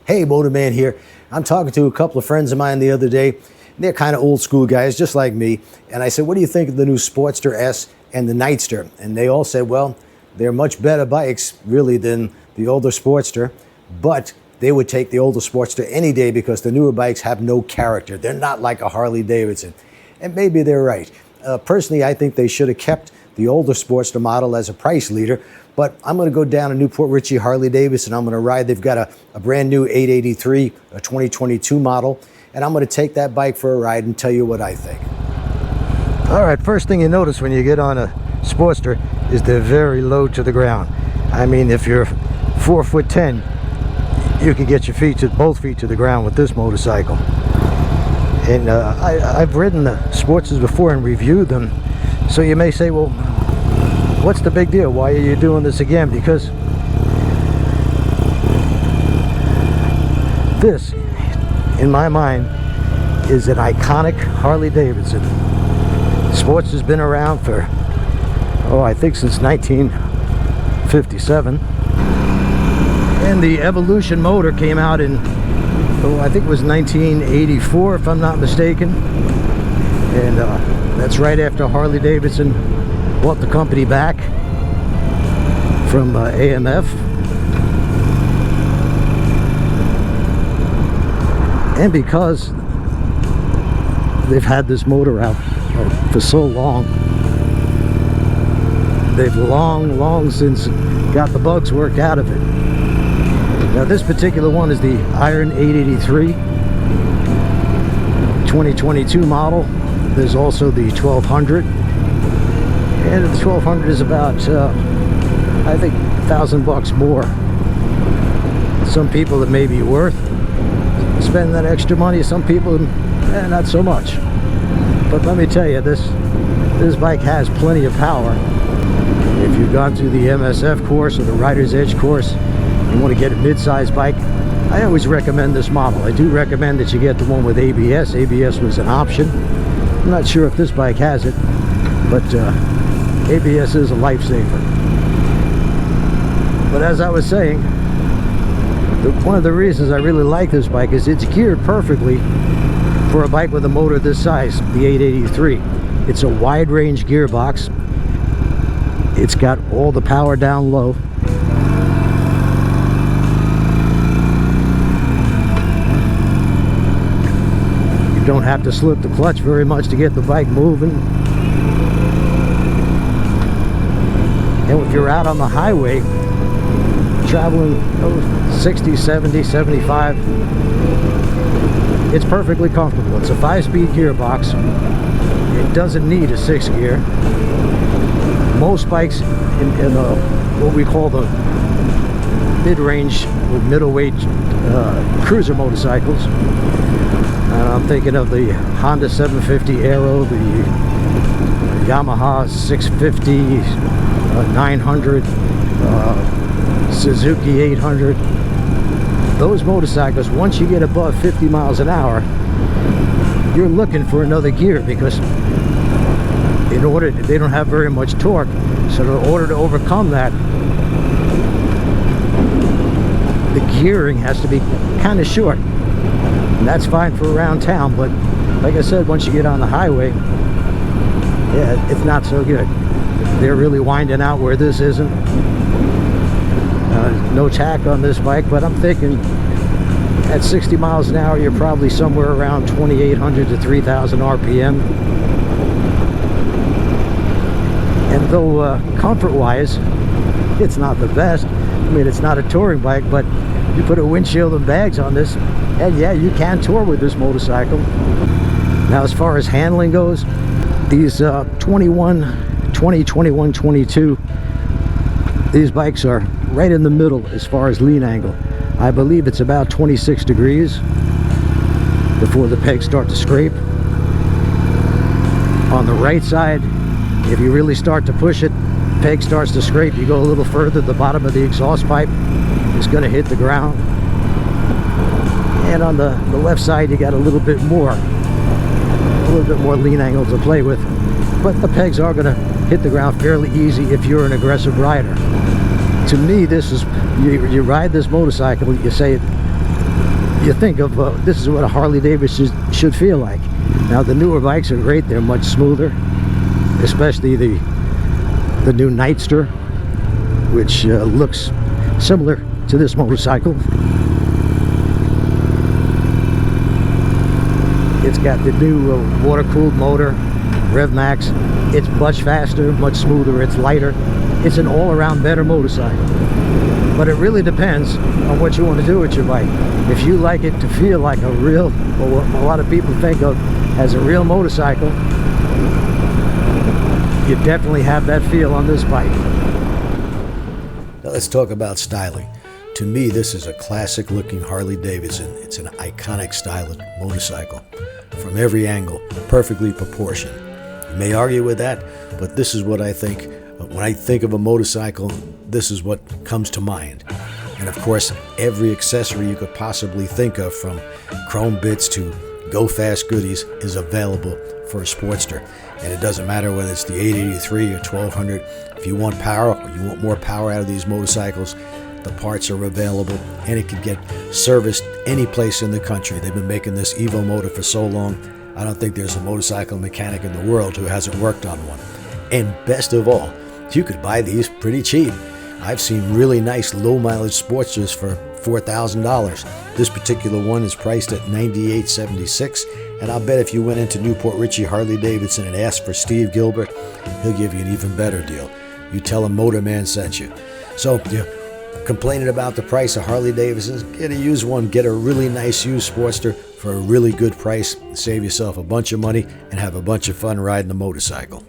Hey, Motorman here. I'm talking to a couple of friends of mine the other day. They're kind of old school guys, just like me. And I said, what do you think of the new Sportster S and the Nightster? And they all said, well, they're much better bikes, really, than the older Sportster. But they would take the older Sportster any day because the newer bikes have no character. They're not like a Harley Davidson. And maybe they're right. Personally, I think they should have kept the older Sportster model as a price leader. But I'm going to go down to Port Richey Harley Davidson. I'm going to ride. They've got a brand new 883, a 2022 model. And I'm going to take that bike for a ride and tell you what I think. All right, first thing you notice when you get on a Sportster is they're very low to the ground. I mean, if you're 4'10", you can get your both feet to the ground with this motorcycle. And I've ridden the Sportsters before and reviewed them. So you may say, well, what's the big deal? Why are you doing this again? Because this, in my mind, is an iconic Harley Davidson. Sportster's been around for, I think since 1957. And the Evolution motor came out in, I think it was 1984, if I'm not mistaken. And that's right after Harley Davidson bought the company back from AMF. And because they've had this motor out for so long, they've long since got the bugs worked out of it. Now this particular one is the Iron 883 2022 model. There's also the 1200, and the 1200 is about I think $1,000 more. Some people it may be worth spending that extra money, some people not so much. But let me tell you, this bike has plenty of power. If you've gone through the MSF course or the Rider's Edge course, you want to get a mid-size bike, I always recommend this model. I do recommend that you get the one with ABS. ABS was an option. I'm not sure if this bike has it, but ABS is a lifesaver. But as I was saying, one of the reasons I really like this bike is it's geared perfectly for a bike with a motor this size, the 883. It's a wide range gearbox. It's got all the power down low. You don't have to slip the clutch very much to get the bike moving. And if you're out on the highway traveling 60, 70, 75, it's perfectly comfortable. It's a 5-speed gearbox. It doesn't need a 6th gear. Most bikes in what we call the mid-range or middleweight cruiser motorcycles, I'm thinking of the Honda 750 Aero, the Yamaha 650, 900, Suzuki 800. Those motorcycles, once you get above 50 miles an hour, you're looking for another gear, because they don't have very much torque. So in order to overcome that, the gearing has to be kind of short. And that's fine for around town, but like I said, once you get on the highway, yeah, it's not so good. They're really winding out where this isn't. No tack on this bike, but I'm thinking at 60 miles an hour, you're probably somewhere around 2,800 to 3,000 RPM. And though comfort-wise, it's not the best. I mean, it's not a touring bike, but you put a windshield and bags on this, and yeah, you can tour with this motorcycle. Now, as far as handling goes, these 20, 21, 22, these bikes are right in the middle as far as lean angle. I believe it's about 26 degrees before the pegs start to scrape. On the right side, if you really start to push it, peg starts to scrape. You go a little further, the bottom of the exhaust pipe is going to hit the ground. And on the left side, you got a little bit more lean angle to play with. But the pegs are going to hit the ground fairly easy if you're an aggressive rider. To me, this is, you ride this motorcycle, you say you think of this is what a Harley Davidson should feel like. Now the newer bikes are great, they're much smoother, especially the new Nightster, which looks similar to this motorcycle. It's got the new water-cooled motor, Rev Max. It's much faster, much smoother, it's lighter. It's an all-around better motorcycle. But it really depends on what you want to do with your bike. If you like it to feel like a real, or what a lot of people think of as a real motorcycle, you definitely have that feel on this bike. Now let's talk about styling. To me, this is a classic looking Harley Davidson. It's an iconic style of motorcycle. From every angle, perfectly proportioned. You may argue with that, but this is what I think. When I think of a motorcycle, this is what comes to mind. And of course, every accessory you could possibly think of, from chrome bits to go fast goodies, is available for a Sportster. And it doesn't matter whether it's the 883 or 1200. If you want power, or you want more power out of these motorcycles, the parts are available, and it can get serviced any place in the country. They've been making this Evo motor for so long, I don't think there's a motorcycle mechanic in the world who hasn't worked on one. And best of all, you could buy these pretty cheap. I've seen really nice low mileage Sportsters for $4,000. This particular one is priced at $98.76, and I'll bet if you went into Port Richey Harley Davidson and asked for Steve Gilbert, he'll give you an even better deal. You tell him Motorman sent you. So you're complaining about the price of Harley Davidsons? Get a used one. Get a really nice used Sportster for a really good price. Save yourself a bunch of money and have a bunch of fun riding a motorcycle.